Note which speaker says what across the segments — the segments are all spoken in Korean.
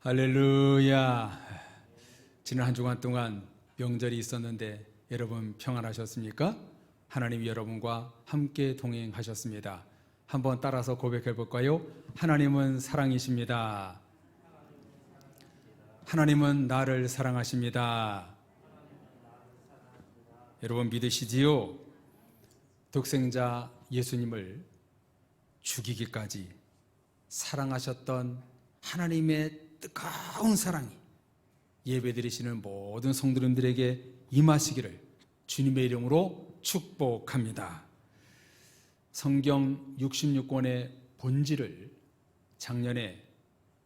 Speaker 1: 할렐루야. 지난 한 주간 동안 명절이 있었는데 여러분 평안하셨습니까? 하나님이 여러분과 함께 동행하셨습니다. 한번 따라서 고백해 볼까요? 하나님은 사랑이십니다. 하나님은 나를 사랑하십니다. 여러분 믿으시지요? 독생자 예수님을 죽이기까지 사랑하셨던 하나님의 뜨거운 사랑이 예배드리시는 모든 성도님들에게 임하시기를 주님의 이름으로 축복합니다. 성경 66권의 본질을 작년에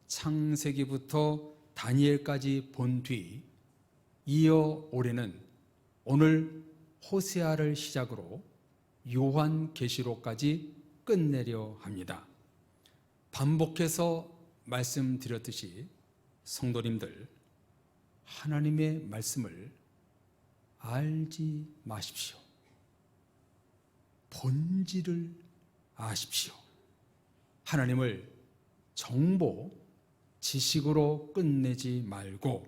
Speaker 1: 창세기부터 다니엘까지 본 뒤 이어 올해는 오늘 호세아를 시작으로 요한계시록까지 끝내려 합니다. 반복해서 말씀드렸듯이 성도님들, 하나님의 말씀을 알지 마십시오. 본질을 아십시오. 하나님을 정보, 지식으로 끝내지 말고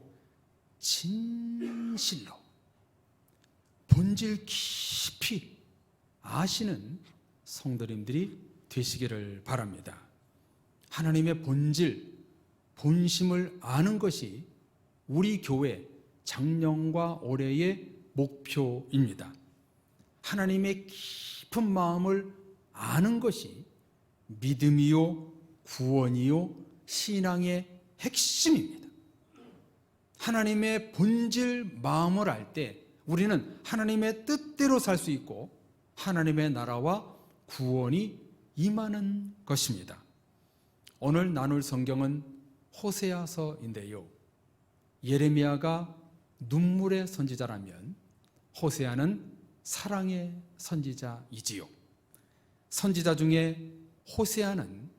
Speaker 1: 진실로 본질 깊이 아시는 성도님들이 되시기를 바랍니다. 하나님의 본질, 본심을 아는 것이 우리 교회 작년과 올해의 목표입니다. 하나님의 깊은 마음을 아는 것이 믿음이요, 구원이요, 신앙의 핵심입니다. 하나님의 본질 마음을 알 때 우리는 하나님의 뜻대로 살 수 있고 하나님의 나라와 구원이 임하는 것입니다. 오늘 나눌 성경은 호세아서인데요. 예레미야가 눈물의 선지자라면 호세아는 사랑의 선지자이지요. 선지자 중에 호세아는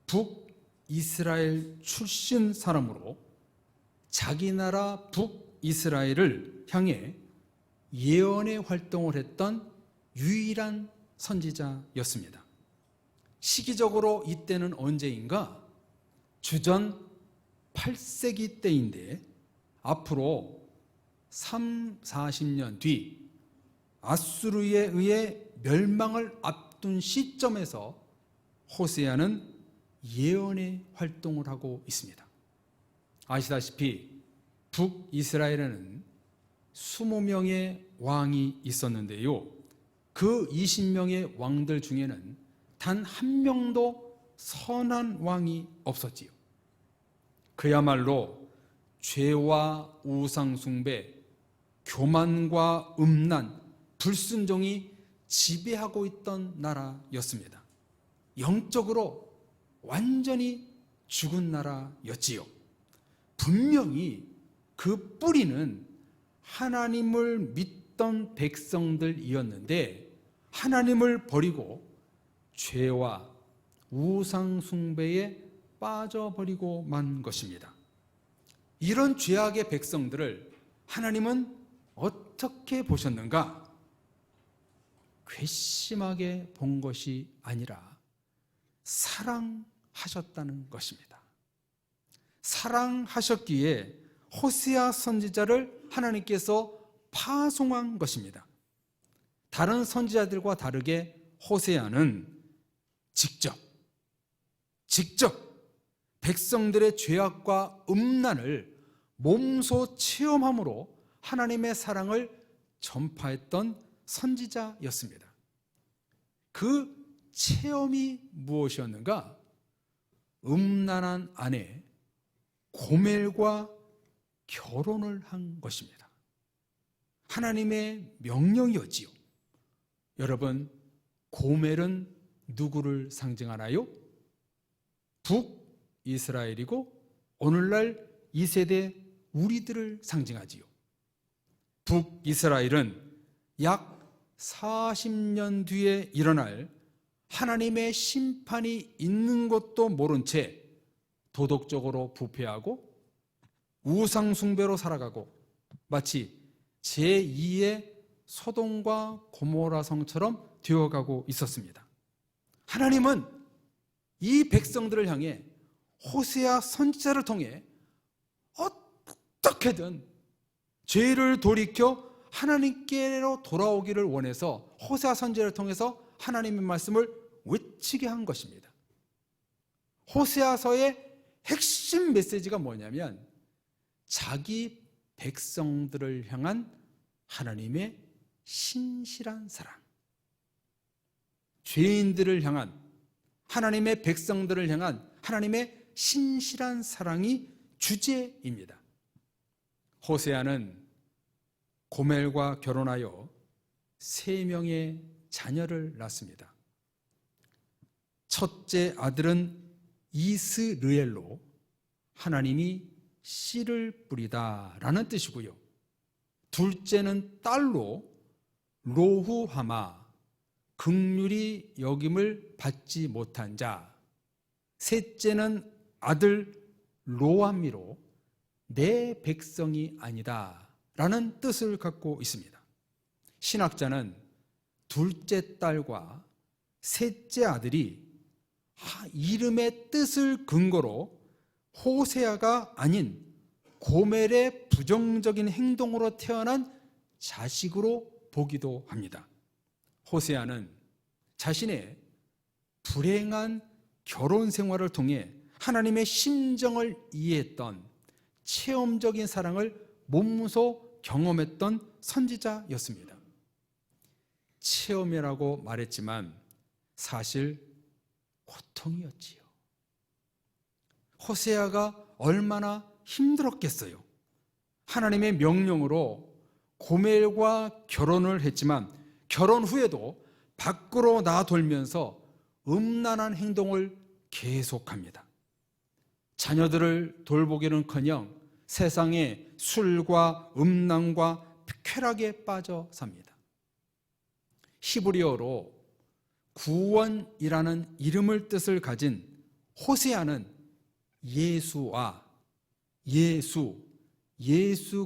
Speaker 1: 북이스라엘 출신 사람으로 자기 나라 북이스라엘을 향해 예언의 활동을 했던 유일한 선지자였습니다. 시기적으로 이때는 언제인가? 주전 8세기 때인데 앞으로 40년 뒤 아수르에 의해 멸망을 앞둔 시점에서 호세아는 예언의 활동을 하고 있습니다. 아시다시피 북이스라엘에는 20명의 왕이 있었는데요. 그 20명의 왕들 중에는 단 한 명도 선한 왕이 없었지요. 그야말로 죄와 우상숭배, 교만과 음란, 불순종이 지배하고 있던 나라였습니다. 영적으로 완전히 죽은 나라였지요. 분명히 그 뿌리는 하나님을 믿던 백성들이었는데 하나님을 버리고 죄와 우상숭배에 빠져버리고 만 것입니다. 이런 죄악의 백성들을 하나님은 어떻게 보셨는가? 괘씸하게 본 것이 아니라 사랑하셨다는 것입니다. 사랑하셨기에 호세아 선지자를 하나님께서 파송한 것입니다. 다른 선지자들과 다르게 호세아는 직접 백성들의 죄악과 음란을 몸소 체험함으로 하나님의 사랑을 전파했던 선지자였습니다. 그 체험이 무엇이었는가? 음란한 아내 고멜과 결혼을 한 것입니다. 하나님의 명령이었지요. 여러분, 고멜은 누구를 상징하나요? 북이스라엘이고 오늘날 이 세대 우리들을 상징하지요. 북이스라엘은 약 40년 뒤에 일어날 하나님의 심판이 있는 것도 모른 채 도덕적으로 부패하고 우상숭배로 살아가고 마치 제2의 소돔과 고모라 성처럼 되어가고 있었습니다. 하나님은 이 백성들을 향해 호세아 선지자를 통해 어떻게든 죄를 돌이켜 하나님께로 돌아오기를 원해서 호세아 선지자를 통해서 하나님의 말씀을 외치게 한 것입니다. 호세아서의 핵심 메시지가 뭐냐면 자기 백성들을 향한 하나님의 신실한 사랑, 죄인들을 향한 하나님의 백성들을 향한 하나님의 신실한 사랑이 주제입니다. 호세아는 고멜과 결혼하여 3명의 자녀를 낳습니다. 첫째 아들은 이스르엘로 하나님이 씨를 뿌리다 라는 뜻이고요. 둘째는 딸로 로후하마, 긍휼히 여김을 받지 못한 자. 셋째는 아들 로암미로 내 백성이 아니다 라는 뜻을 갖고 있습니다. 신학자는 둘째 딸과 셋째 아들이 이름의 뜻을 근거로 호세아가 아닌 고멜의 부정적인 행동으로 태어난 자식으로 보기도 합니다. 호세아는 자신의 불행한 결혼 생활을 통해 하나님의 심정을 이해했던 체험적인 사랑을 몸소 경험했던 선지자였습니다. 체험이라고 말했지만 사실 고통이었지요. 호세아가 얼마나 힘들었겠어요. 하나님의 명령으로 고멜과 결혼을 했지만 결혼 후에도 밖으로 나돌면서 음란한 행동을 계속합니다. 자녀들을 돌보기는커녕 세상에 술과 음란과 쾌락에 빠져 삽니다. 히브리어로 구원이라는 이름을 뜻을 가진 호세아는 예수와 예수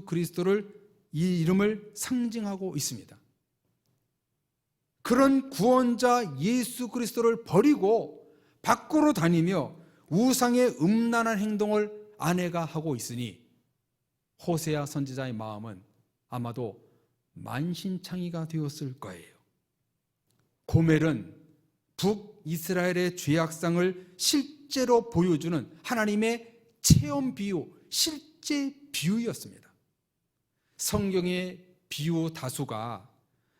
Speaker 1: 그리스도를 이 이름을 상징하고 있습니다. 그런 구원자 예수 그리스도를 버리고 밖으로 다니며 우상의 음란한 행동을 아내가 하고 있으니 호세아 선지자의 마음은 아마도 만신창이가 되었을 거예요. 고멜은 북이스라엘의 죄악상을 실제로 보여주는 하나님의 체험 비유, 실제 비유였습니다. 성경의 비유 다수가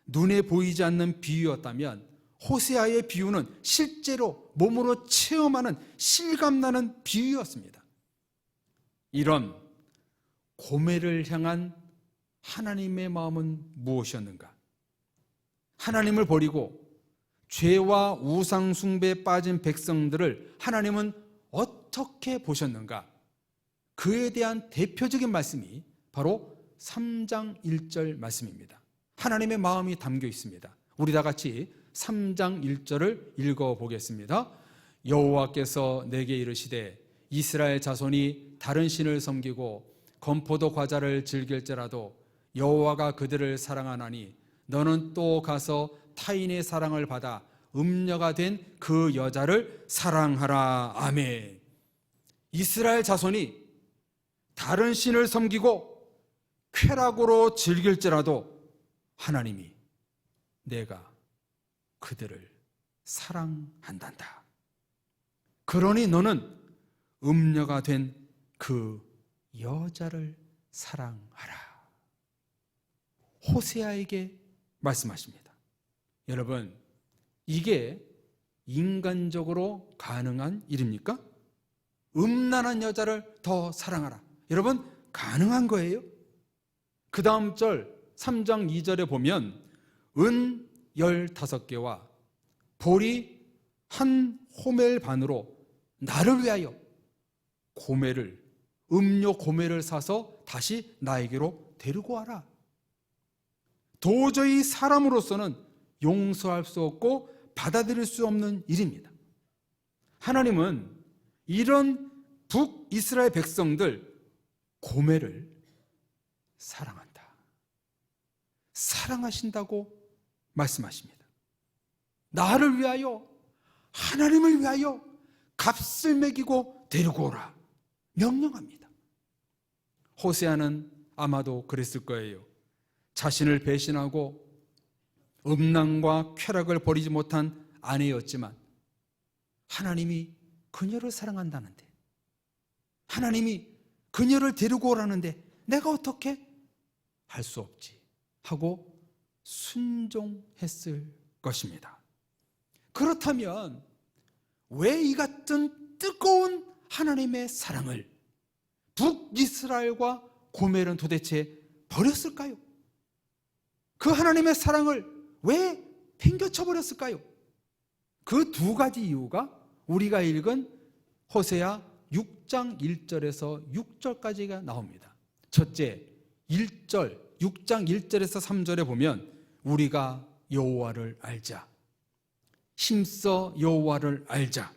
Speaker 1: 눈에 보이지 않는 비유였다면 호세아의 비유는 실제로 몸으로 체험하는 실감나는 비유였습니다. 이런 고멜을 향한 하나님의 마음은 무엇이었는가? 하나님을 버리고 죄와 우상 숭배에 빠진 백성들을 하나님은 어떻게 보셨는가? 그에 대한 대표적인 말씀이 바로 3장 1절 말씀입니다. 하나님의 마음이 담겨 있습니다. 우리 다 같이 3장 1절을 읽어보겠습니다. 여호와께서 내게 이르시되 이스라엘 자손이 다른 신을 섬기고 건포도 과자를 즐길지라도 여호와가 그들을 사랑하나니 너는 또 가서 타인의 사랑을 받아 음녀가 된 그 여자를 사랑하라. 아멘. 이스라엘 자손이 다른 신을 섬기고 쾌락으로 즐길지라도 하나님이 내가 그들을 사랑한단다. 그러니 너는 음녀가 된 그 여자를 사랑하라. 호세아에게 말씀하십니다. 여러분, 이게 인간적으로 가능한 일입니까? 음란한 여자를 더 사랑하라. 여러분, 가능한 거예요? 그 다음 절 3장 2절에 보면 은 15개와 볼이 한 호멜 반으로 나를 위하여 음료 고멜을 사서 다시 나에게로 데리고 와라. 도저히 사람으로서는 용서할 수 없고 받아들일 수 없는 일입니다. 하나님은 이런 북이스라엘 백성들 고멜을 사랑한다. 사랑하신다고 말씀하십니다. 나를 위하여, 하나님을 위하여 값을 매기고 데리고 오라 명령합니다. 호세아는 아마도 그랬을 거예요. 자신을 배신하고 음란과 쾌락을 버리지 못한 아내였지만 하나님이 그녀를 사랑한다는데, 하나님이 그녀를 데리고 오라는데 내가 어떻게 할 수 없지 하고 순종했을 것입니다. 그렇다면 왜 이 같은 뜨거운 하나님의 사랑을 북이스라엘과 고멜은 도대체 버렸을까요? 그 하나님의 사랑을 왜 팽겨쳐 버렸을까요? 그 두 가지 이유가 우리가 읽은 호세아 6장 1절에서 6절까지가 나옵니다. 첫째, 1절, 6장 1절에서 3절에 보면 우리가 여호와를 알자, 힘써 여호와를 알자,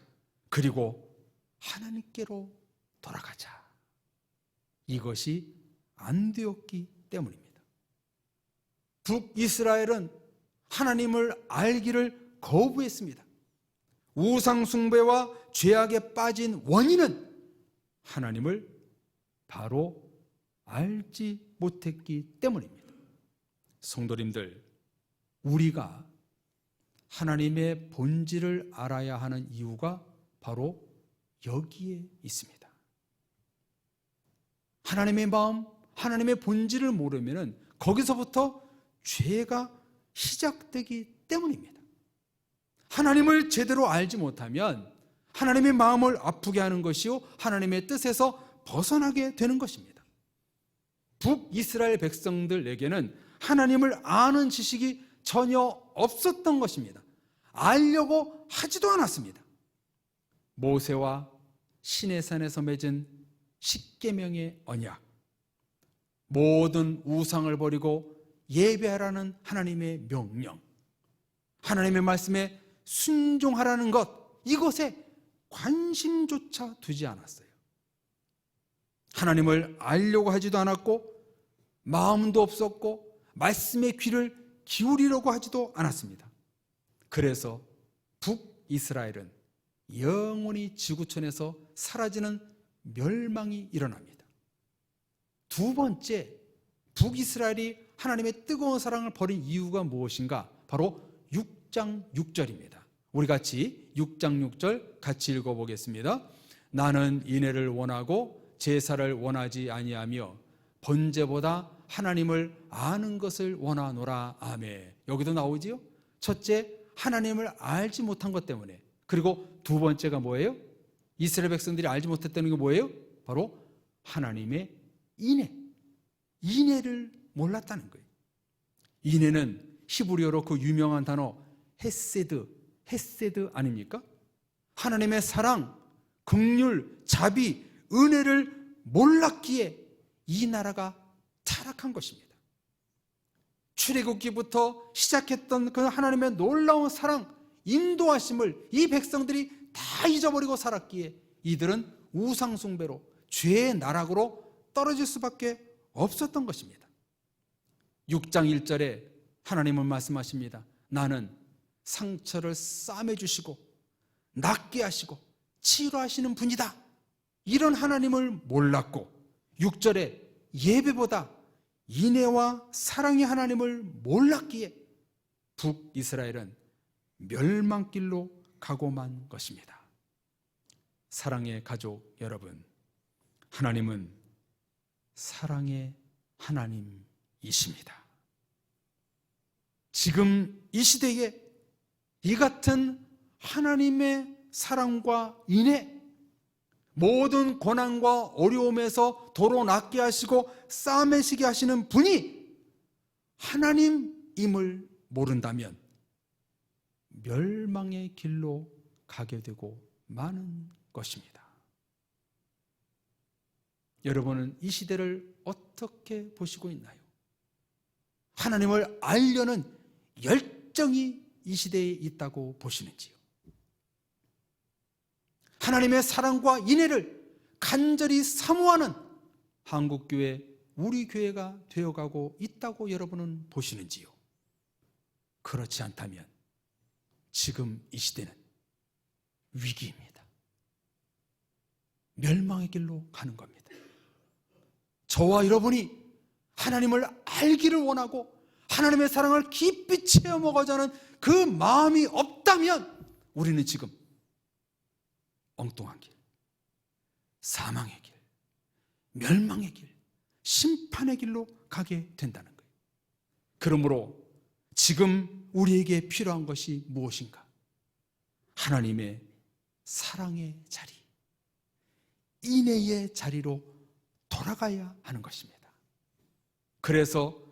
Speaker 1: 그리고 하나님께로 돌아가자. 이것이 안 되었기 때문입니다. 북이스라엘은 하나님을 알기를 거부했습니다. 우상 숭배와 죄악에 빠진 원인은 하나님을 바로 알지 못했기 때문입니다. 성도님들, 우리가 하나님의 본질을 알아야 하는 이유가 바로 여기에 있습니다. 하나님의 마음, 하나님의 본질을 모르면 거기서부터 죄가 시작되기 때문입니다. 하나님을 제대로 알지 못하면 하나님의 마음을 아프게 하는 것이요, 하나님의 뜻에서 벗어나게 되는 것입니다. 북이스라엘 백성들에게는 하나님을 아는 지식이 전혀 없었던 것입니다. 알려고 하지도 않았습니다. 모세와 시내산에서 맺은 십계명의 언약, 모든 우상을 버리고 예배하라는 하나님의 명령, 하나님의 말씀에 순종하라는 것, 이것에 관심조차 두지 않았어요. 하나님을 알려고 하지도 않았고 마음도 없었고 말씀의 귀를 기울이려고 하지도 않았습니다. 그래서 북이스라엘은 영원히 지구촌에서 사라지는 멸망이 일어납니다. 두 번째, 북이스라엘이 하나님의 뜨거운 사랑을 버린 이유가 무엇인가? 바로 6장 6절입니다. 우리 같이 6장 6절 같이 읽어보겠습니다. 나는 인애를 원하고 제사를 원하지 아니하며 번제보다 하나님을 아는 것을 원하노라. 아멘. 여기도 나오지요? 첫째, 하나님을 알지 못한 것 때문에. 그리고 두 번째가 뭐예요? 이스라엘 백성들이 알지 못했다는 게 뭐예요? 바로 하나님의 인애. 인애를 몰랐다는 거예요. 인애는 히브리어로 그 유명한 단어 헤세드 아닙니까? 하나님의 사랑, 긍휼, 자비, 은혜를 몰랐기에 이 나라가 타락한 것입니다. 출애굽기부터 시작했던 그 하나님의 놀라운 사랑, 인도하심을 이 백성들이 다 잊어버리고 살았기에 이들은 우상숭배로 죄의 나락으로 떨어질 수밖에 없었던 것입니다. 6장 1절에 하나님은 말씀하십니다. 나는 상처를 싸매주시고 낫게 하시고 치료하시는 분이다. 이런 하나님을 몰랐고 6절에 예배보다 인애와 사랑의 하나님을 몰랐기에 북이스라엘은 멸망길로 가고만 것입니다. 사랑의 가족 여러분, 하나님은 사랑의 하나님이십니다. 지금 이 시대에 이 같은 하나님의 사랑과 인애, 모든 고난과 어려움에서 도로 낫게 하시고 싸매시게 하시는 분이 하나님임을 모른다면 멸망의 길로 가게 되고 마는 것입니다. 여러분은 이 시대를 어떻게 보시고 있나요? 하나님을 알려는 열정이 이 시대에 있다고 보시는지요? 하나님의 사랑과 인애를 간절히 사모하는 한국교회, 우리 교회가 되어가고 있다고 여러분은 보시는지요? 그렇지 않다면 지금 이 시대는 위기입니다. 멸망의 길로 가는 겁니다. 저와 여러분이 하나님을 알기를 원하고 하나님의 사랑을 깊이 체험하고자 하는 그 마음이 없다면 우리는 지금 엉뚱한 길, 사망의 길, 멸망의 길, 심판의 길로 가게 된다는 거예요. 그러므로 지금 우리에게 필요한 것이 무엇인가? 하나님의 사랑의 자리, 인애의 자리로 돌아가야 하는 것입니다. 그래서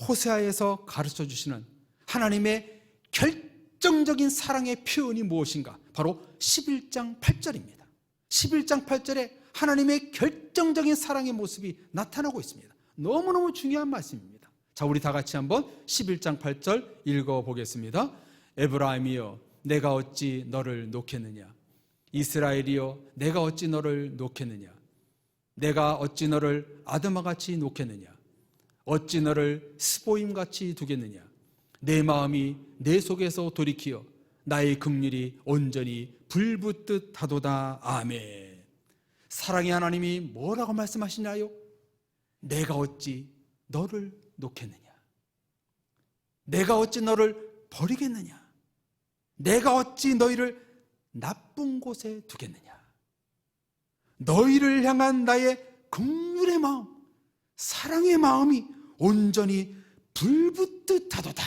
Speaker 1: 호세아에서 가르쳐 주시는 하나님의 결정적인 사랑의 표현이 무엇인가? 바로 11장 8절입니다. 11장 8절에 하나님의 결정적인 사랑의 모습이 나타나고 있습니다. 너무너무 중요한 말씀입니다. 자, 우리 다 같이 한번 11장 8절 읽어보겠습니다. 에브라임이여 내가 어찌 너를 놓겠느냐? 이스라엘이여 내가 어찌 너를 놓겠느냐? 내가 어찌 너를 아드마같이 놓겠느냐? 어찌 너를 스보임같이 두겠느냐? 내 마음이 내 속에서 돌이키어 나의 긍휼이 온전히 불붙듯 하도다. 아멘. 사랑의 하나님이 뭐라고 말씀하시나요? 내가 어찌 너를 놓겠느냐? 내가 어찌 너를 버리겠느냐? 내가 어찌 너희를 나쁜 곳에 두겠느냐? 너희를 향한 나의 긍휼의 마음, 사랑의 마음이 온전히 불붙듯 하도다.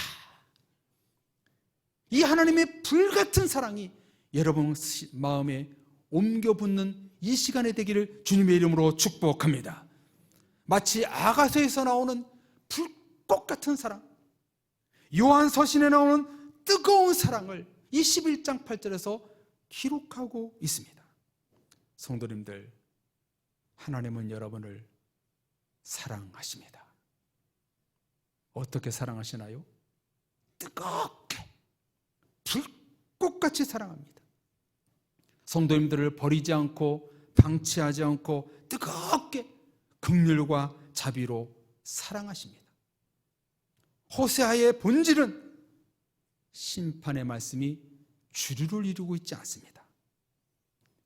Speaker 1: 이 하나님의 불같은 사랑이 여러분 마음에 옮겨붙는 이 시간이 되기를 주님의 이름으로 축복합니다. 마치 아가서에서 나오는 불꽃 같은 사랑, 요한서신에 나오는 뜨거운 사랑을 이 11장 8절에서 기록하고 있습니다. 성도님들, 하나님은 여러분을 사랑하십니다. 어떻게 사랑하시나요? 뜨겁게 불꽃같이 사랑합니다. 성도님들을 버리지 않고 방치하지 않고 뜨겁게 긍휼과 자비로 사랑하십니다. 호세아의 본질은 심판의 말씀이 주류를 이루고 있지 않습니다.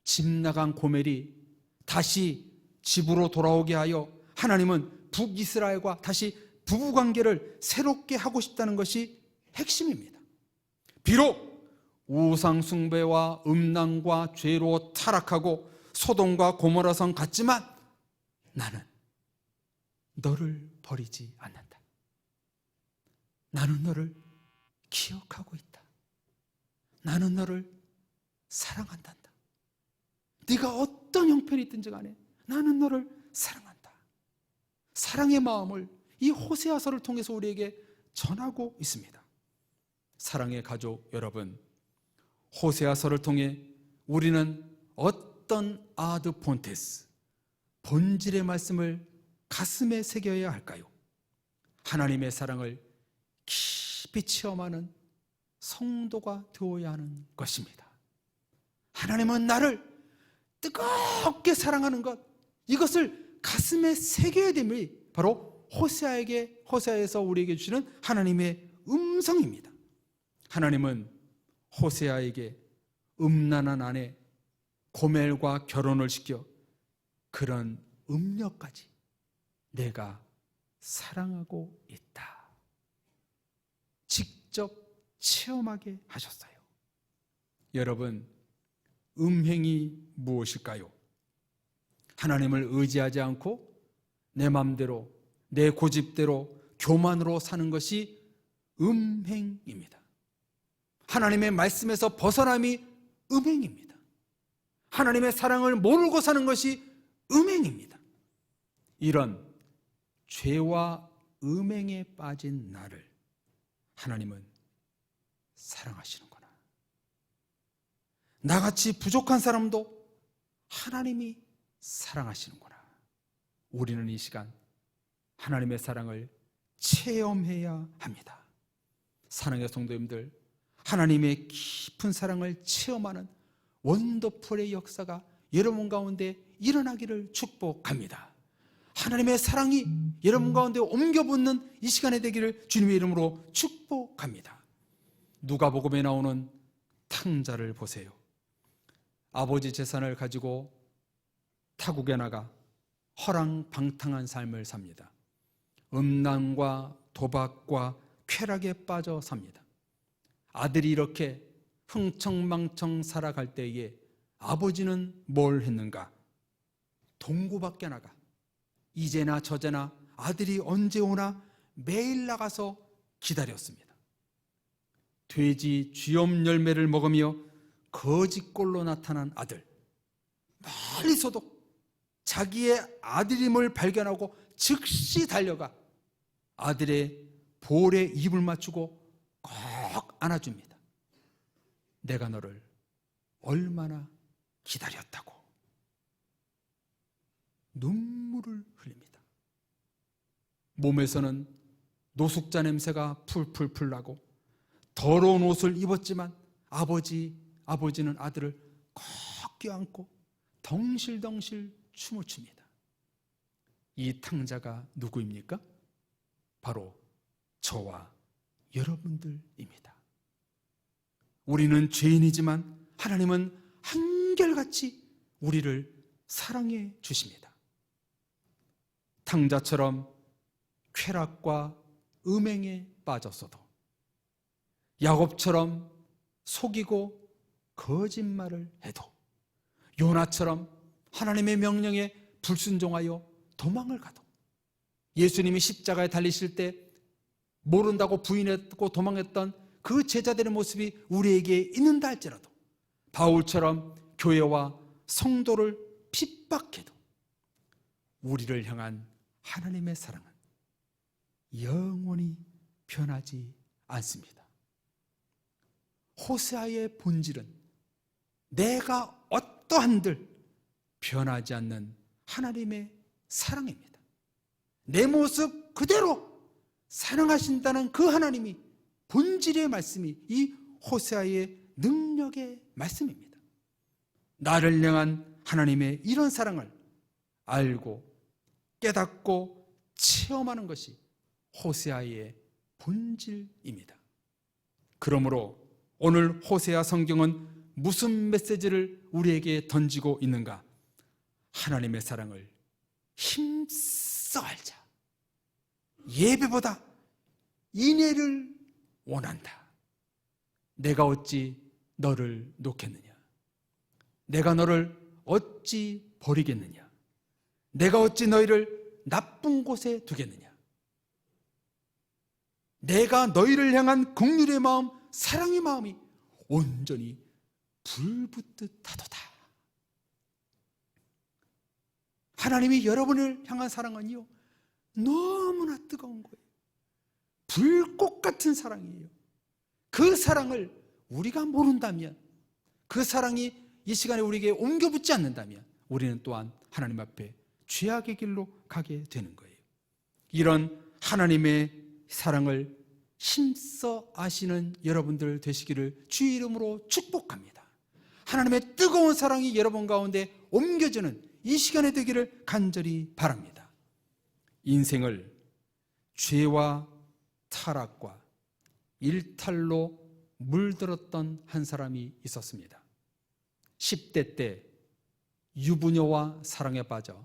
Speaker 1: 집 나간 고멜이 다시 집으로 돌아오게 하여 하나님은 북이스라엘과 다시 부부관계를 새롭게 하고 싶다는 것이 핵심입니다. 비록 우상 숭배와 음란과 죄로 타락하고 소돔과 고모라성 같지만 나는 너를 버리지 않는다. 나는 너를 기억하고 있다. 나는 너를 사랑한단다. 네가 어떤 형편이 있든지 간에 나는 너를 사랑한다. 사랑의 마음을 이 호세아서를 통해서 우리에게 전하고 있습니다. 사랑의 가족 여러분, 호세아서를 통해 우리는 어떤 아드 폰테스, 본질의 말씀을 가슴에 새겨야 할까요? 하나님의 사랑을 깊이 체험하는 성도가 되어야 하는 것입니다. 하나님은 나를 뜨겁게 사랑하는 것, 이것을 가슴에 새겨야 됨이 바로 호세아에서 우리에게 주시는 하나님의 음성입니다. 하나님은 호세아에게 음란한 아내 고멜과 결혼을 시켜 그런 음녀까지 내가 사랑하고 있다. 직접 체험하게 하셨어요. 여러분, 음행이 무엇일까요? 하나님을 의지하지 않고 내 마음대로, 내 고집대로, 교만으로 사는 것이 음행입니다. 하나님의 말씀에서 벗어남이 음행입니다. 하나님의 사랑을 모르고 사는 것이 음행입니다. 이런 죄와 음행에 빠진 나를 하나님은 사랑하시는구나. 나같이 부족한 사람도 하나님이 사랑하시는구나. 우리는 이 시간 하나님의 사랑을 체험해야 합니다. 사랑의 성도님들, 하나님의 깊은 사랑을 체험하는 원더풀의 역사가 여러분 가운데 일어나기를 축복합니다. 하나님의 사랑이 여러분 가운데 옮겨붙는 이 시간이 되기를 주님의 이름으로 축복합니다. 누가복음에 나오는 탕자를 보세요. 아버지 재산을 가지고 타국에 나가 허랑방탕한 삶을 삽니다. 음란과 도박과 쾌락에 빠져 삽니다. 아들이 이렇게 흥청망청 살아갈 때에 아버지는 뭘 했는가? 동구밖에 나가 이제나 저제나 아들이 언제 오나 매일 나가서 기다렸습니다. 돼지 쥐염 열매를 먹으며 거짓골로 나타난 아들, 멀리서도 자기의 아들임을 발견하고 즉시 달려가 아들의 볼에 입을 맞추고 꼭 안아줍니다. 내가 너를 얼마나 기다렸다고. 눈물을 흘립니다. 몸에서는 노숙자 냄새가 풀풀풀 나고 더러운 옷을 입었지만 아버지는 아들을 꼭 껴안고 덩실덩실 춤을 춥니다. 이 탕자가 누구입니까? 바로 저와 여러분들입니다. 우리는 죄인이지만 하나님은 한결같이 우리를 사랑해 주십니다. 탕자처럼 쾌락과 음행에 빠졌어도, 야곱처럼 속이고 거짓말을 해도, 요나처럼 하나님의 명령에 불순종하여 도망을 가도, 예수님이 십자가에 달리실 때 모른다고 부인했고 도망했던 그 제자들의 모습이 우리에게 있는다 할지라도, 바울처럼 교회와 성도를 핍박해도 우리를 향한 하나님의 사랑은 영원히 변하지 않습니다. 호세아의 본질은 내가 어떠한들 변하지 않는 하나님의 사랑입니다. 내 모습 그대로 사랑하신다는 그 하나님이 본질의 말씀이 이 호세아의 능력의 말씀입니다. 나를 향한 하나님의 이런 사랑을 알고 깨닫고 체험하는 것이 호세아의 본질입니다. 그러므로 오늘 호세아 성경은 무슨 메시지를 우리에게 던지고 있는가? 하나님의 사랑을 힘써 알자. 예배보다 인애를 원한다. 내가 어찌 너를 놓겠느냐? 내가 너를 어찌 버리겠느냐? 내가 어찌 너희를 나쁜 곳에 두겠느냐? 내가 너희를 향한 긍휼의 마음, 사랑의 마음이 온전히 불붙듯 하도다. 하나님이 여러분을 향한 사랑은요, 너무나 뜨거운 거예요. 불꽃 같은 사랑이에요. 그 사랑을 우리가 모른다면, 그 사랑이 이 시간에 우리에게 옮겨붙지 않는다면 우리는 또한 하나님 앞에 죄악의 길로 가게 되는 거예요. 이런 하나님의 사랑을 힘써 아시는 여러분들 되시기를 주의 이름으로 축복합니다. 하나님의 뜨거운 사랑이 여러분 가운데 옮겨지는 이 시간에 되기를 간절히 바랍니다. 인생을 죄와 타락과 일탈로 물들었던 한 사람이 있었습니다. 10대 때 유부녀와 사랑에 빠져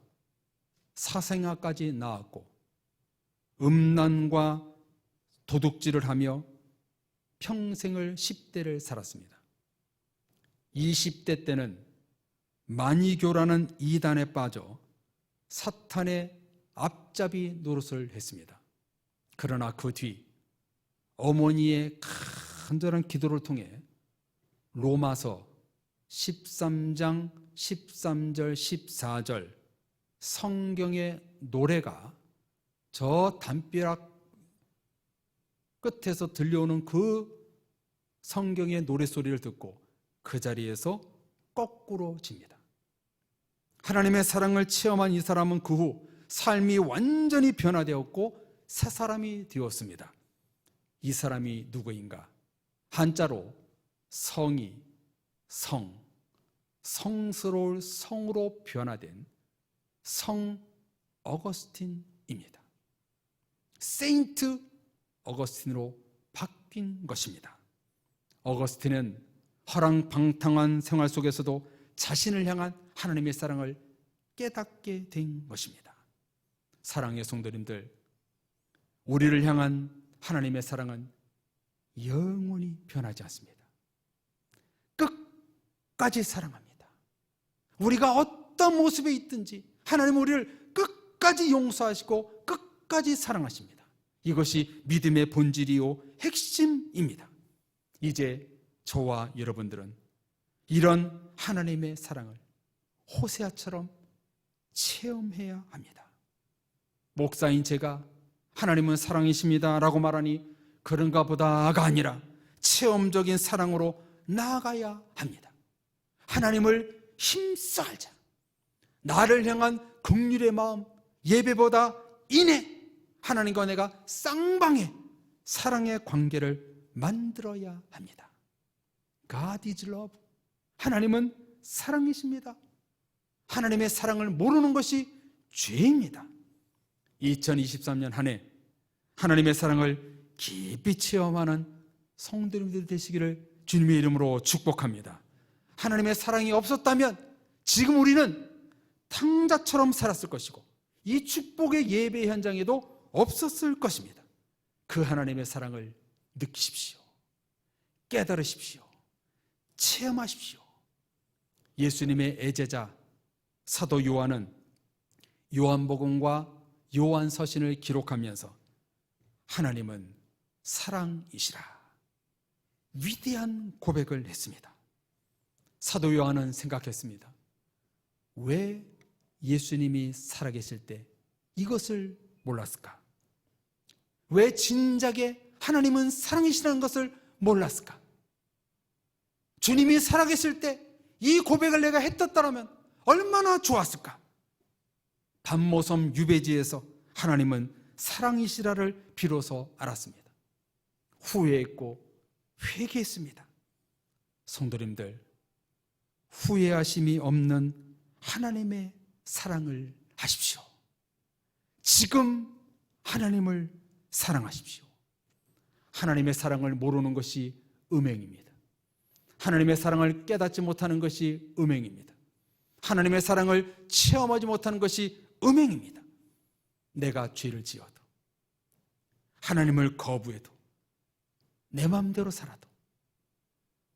Speaker 1: 사생아까지 낳았고 음란과 도둑질을 하며 평생을 10대를 살았습니다. 20대 때는 마니교라는 이단에 빠져 사탄의 앞잡이 노릇을 했습니다. 그러나 그 뒤 어머니의 간절한 기도를 통해 로마서 13장 13절 14절 성경의 노래가 저 담벼락 끝에서 들려오는 그 성경의 노래소리를 듣고 그 자리에서 거꾸로 집니다. 하나님의 사랑을 체험한 이 사람은 그 후 삶이 완전히 변화되었고 새 사람이 되었습니다. 이 사람이 누구인가? 한자로 성이 성스러울 성으로 변화된 성 어거스틴입니다. 세인트 어거스틴으로 바뀐 것입니다. 어거스틴은 허랑방탕한 생활 속에서도 자신을 향한 하나님의 사랑을 깨닫게 된 것입니다. 사랑의 성도님들, 우리를 향한 하나님의 사랑은 영원히 변하지 않습니다. 끝까지 사랑합니다. 우리가 어떤 모습에 있든지 하나님은 우리를 끝까지 용서하시고 끝까지 사랑하십니다. 이것이 믿음의 본질이요 핵심입니다. 이제 저와 여러분들은 이런 하나님의 사랑을 호세아처럼 체험해야 합니다. 목사인 제가 하나님은 사랑이십니다 라고 말하니 그런가 보다가 아니라 체험적인 사랑으로 나아가야 합니다. 하나님을 힘써 알자. 나를 향한 긍휼의 마음, 예배보다 이내 하나님과 내가 쌍방의 사랑의 관계를 만들어야 합니다. God is love. 하나님은 사랑이십니다. 하나님의 사랑을 모르는 것이 죄입니다. 2023년 한 해 하나님의 사랑을 깊이 체험하는 성도님들 되시기를 주님의 이름으로 축복합니다. 하나님의 사랑이 없었다면 지금 우리는 탕자처럼 살았을 것이고 이 축복의 예배 현장에도 없었을 것입니다. 그 하나님의 사랑을 느끼십시오. 깨달으십시오. 체험하십시오. 예수님의 애제자 사도 요한은 요한복음과 요한서신을 기록하면서 하나님은 사랑이시라 위대한 고백을 했습니다. 사도 요한은 생각했습니다. 왜 예수님이 살아계실 때 이것을 몰랐을까? 왜 진작에 하나님은 사랑이시라는 것을 몰랐을까? 주님이 살아계실 때 이 고백을 내가 했었다면 얼마나 좋았을까? 반모섬 유배지에서 하나님은 사랑이시라를 비로소 알았습니다. 후회했고 회개했습니다. 성도님들, 후회하심이 없는 하나님의 사랑을 하십시오. 지금 하나님을 사랑하십시오. 하나님의 사랑을 모르는 것이 음행입니다. 하나님의 사랑을 깨닫지 못하는 것이 음행입니다. 하나님의 사랑을 체험하지 못하는 것이 음행입니다. 내가 죄를 지어도, 하나님을 거부해도, 내 마음대로 살아도,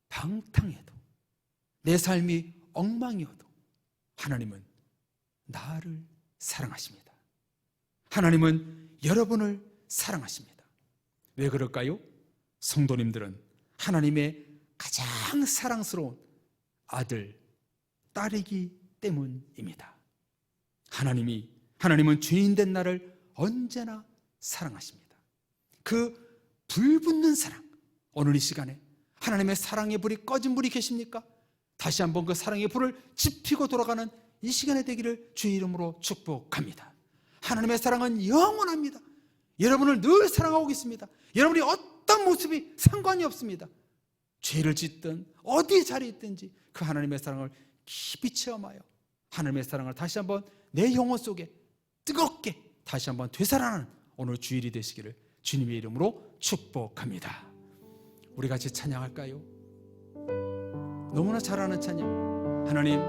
Speaker 1: 방탕해도, 내 삶이 엉망이어도 하나님은 나를 사랑하십니다. 하나님은 여러분을 사랑하십니다. 왜 그럴까요? 성도님들은 하나님의 가장 사랑스러운 아들, 딸이기 때문입니다. 하나님은 죄인된 나를 언제나 사랑하십니다. 그 불붙는 사랑, 오늘 이 시간에 하나님의 사랑의 불이 꺼진 분이 계십니까? 다시 한번 그 사랑의 불을 지피고 돌아가는 이 시간이 되기를 주의 이름으로 축복합니다. 하나님의 사랑은 영원합니다. 여러분을 늘 사랑하고 있습니다. 여러분이 어떤 모습이 상관이 없습니다. 죄를 짓든 어디 자리에 있든지 그 하나님의 사랑을 깊이 체험하여 하나님의 사랑을 다시 한번 내 영혼 속에 뜨겁게 다시 한번 되살아나는 오늘 주일이 되시기를 주님의 이름으로 축복합니다. 우리 같이 찬양할까요? 너무나 잘하는 찬양. 하나님,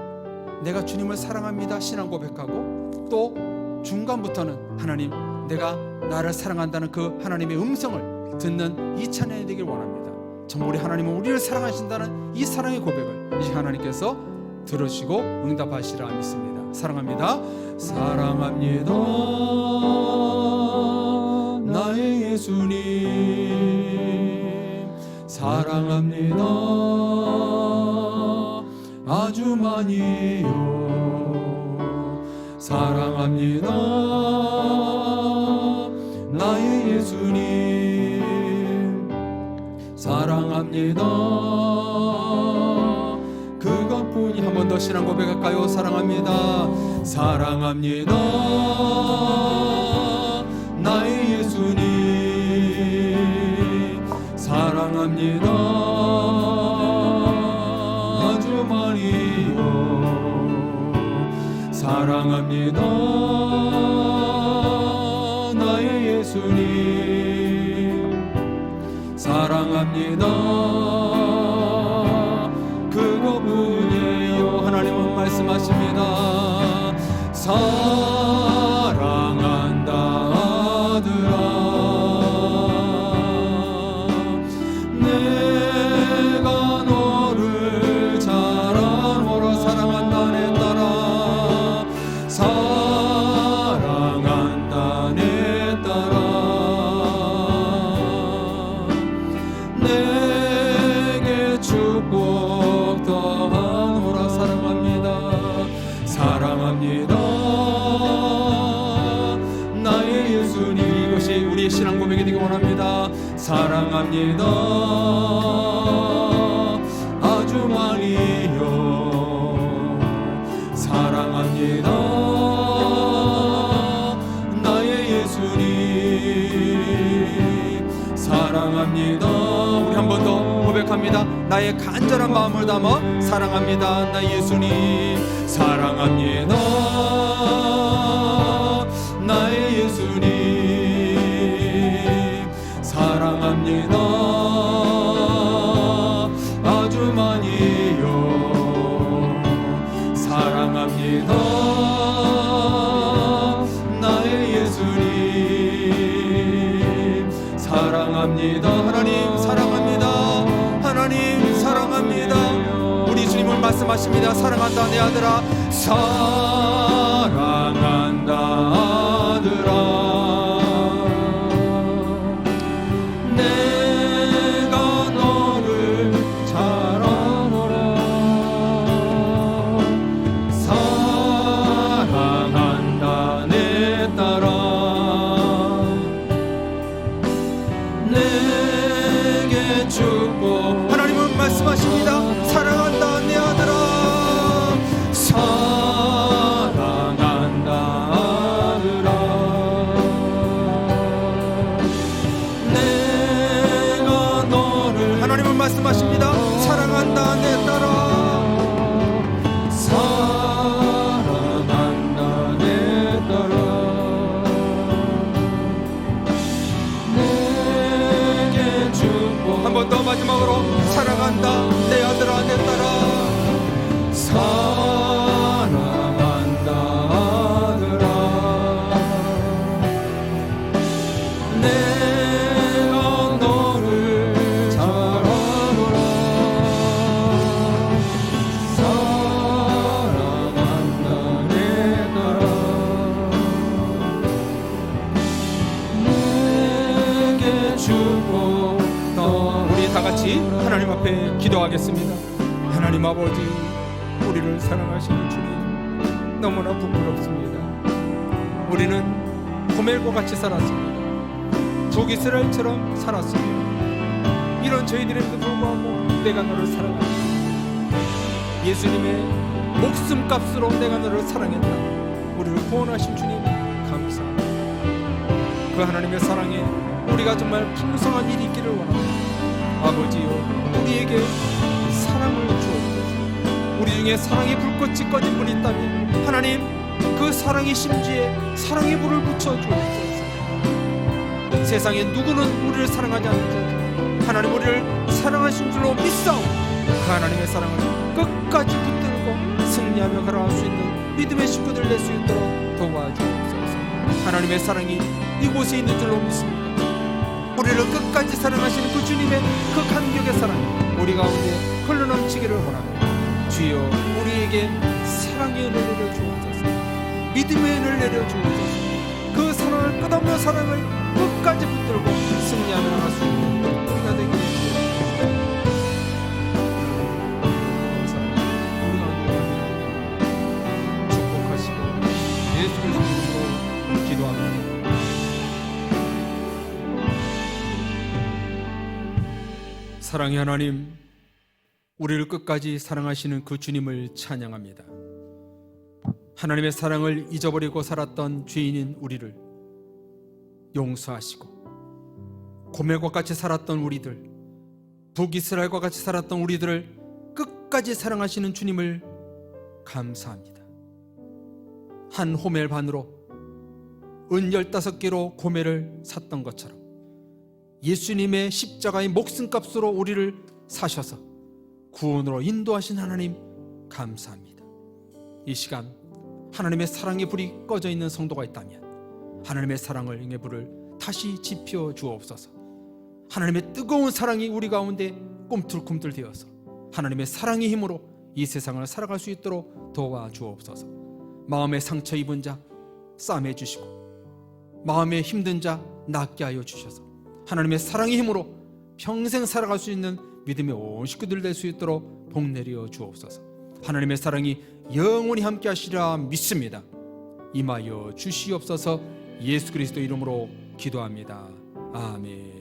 Speaker 1: 내가 주님을 사랑합니다 신앙 고백하고 또 중간부터는 하나님, 내가 나를 사랑한다는 그 하나님의 음성을 듣는 이 찬양이 되길 원합니다. 정말 우리 하나님은 우리를 사랑하신다는 이 사랑의 고백을 이제 하나님께서 들으시고 응답하시라 믿습니다. 사랑합니다. 사랑합니다. 나의 예수님 사랑합니다. 아주 많이요. 사랑합니다. 나의 예수님 사랑합니다. 그것뿐이. 한 번 더 신앙 고백할까요? 사랑합니다. 사랑합니다. 나의 예수님 사랑합니다. 아주 많이요. 사랑합니다. 나의 예수님 사랑합니다. 그거뿐이에요. 하나님은 말씀하십니다. 사랑한다 아들아 내가 너를 잘 알아보라 사랑한다 내 딸아 사랑한다 내 딸아 내게 축복 더하노라 사랑합니다 사랑합니다 나의 예수님 이것이 우리의 신앙 고백이 되기 원합니다 사랑합니다 아주 많이요 사랑합니다 나의 예수님 사랑합니다 우리 한 번 더 고백합니다 나의 간절한 마음을 담아 사랑합니다 나의 예수님 사랑합니다 나의 예수님 사랑합니다 아주 많이요 사랑합니다 나의 예수님 사랑합니다 하나님 사랑합니다 하나님 사랑합니다 우리 주님을 말씀하십니다 사랑한다 내 아들아 사랑한다 아들아 내가 너를 잘 알아보라 사랑한다 내 딸아 내게 축복 하나님은 말씀하십니다 사랑한다 내 아들아 사랑한다 아들아 내가 너를 하나님은 말씀하십니다 사랑한다 내 딸아 사랑한다 내 딸아 내게 축복 한 번 더 마지막으로 사랑한다 내 아들아 내 딸아 사랑한다 아들아 내가 너를 잘 알아보라 사랑한다 내 딸아 내게 축복 우리 다같이 하나님 앞에 기도하겠습니다 하나님 아버지 우리를 사랑하시는 주님 너무나 부끄럽습니다 우리는 고멜과 같이 살았습니다 북이스라엘처럼 살았습니다 이런 저희들에도 불구하고 내가 너를 사랑한다 예수님의 목숨값으로 내가 너를 사랑했다 우리를 구원하신 주님 감사합니다 그 하나님의 사랑에 우리가 정말 풍성한 일이 있기를 원합니다 아버지요 우리에게 사랑을 주옵소서 우리 중에 사랑의 불꽃이 꺼진 분이 있다면 하나님 그 사랑의 심지에 사랑의 불을 붙여 주옵소서 세상에 누구는 우리를 사랑하지 않는지 하나님 우리를 사랑하신 줄로 믿사오니 그 하나님의 사랑을 끝까지 붙들고 승리하며 걸어갈 수 있는 믿음의 식구들 낼 수 있도록 도와주옵소서 하나님의 사랑이 이곳에 있는 줄로 믿습니다 우리를 끝까지 사랑하시는 그 주님의 그 감격의 사랑이 우리 가운데 흘러넘치기를 원합니다 주여 우리에게 사랑의 은혜를 내려주옵소서 믿음의 은혜를 내려주옵소서 그 사랑을 끝없는 사랑을 끝까지 붙들고 승리하며 나갈 수 있는 우리가 되게 해주옵소서 축복하시고 예수 그리스도 이름으로 기도합니다 사랑의 하나님 우리를 끝까지 사랑하시는 그 주님을 찬양합니다 하나님의 사랑을 잊어버리고 살았던 죄인인 우리를 용서하시고 고멜과 같이 살았던 우리들 북이스라엘과 같이 살았던 우리들을 끝까지 사랑하시는 주님을 감사합니다 한 호멜 반으로 은 15개로 고멜을 샀던 것처럼 예수님의 십자가의 목숨값으로 우리를 사셔서 구원으로 인도하신 하나님 감사합니다 이 시간 하나님의 사랑의 불이 꺼져 있는 성도가 있다면 하나님의 사랑의 불을 다시 지펴 주옵소서. 하나님의 뜨거운 사랑이 우리 가운데 꿈틀꿈틀 되어서 하나님의 사랑의 힘으로 이 세상을 살아갈 수 있도록 도와주옵소서. 마음에 상처 입은 자 싸매 주시고 마음에 힘든 자 낫게 하여 주셔서 하나님의 사랑의 힘으로 평생 살아갈 수 있는 믿음의 온 식구들 될 수 있도록 복 내려 주옵소서. 하나님의 사랑이 영원히 함께 하시리라 믿습니다. 임하여 주시옵소서. 예수 그리스도 이름으로 기도합니다. 아멘.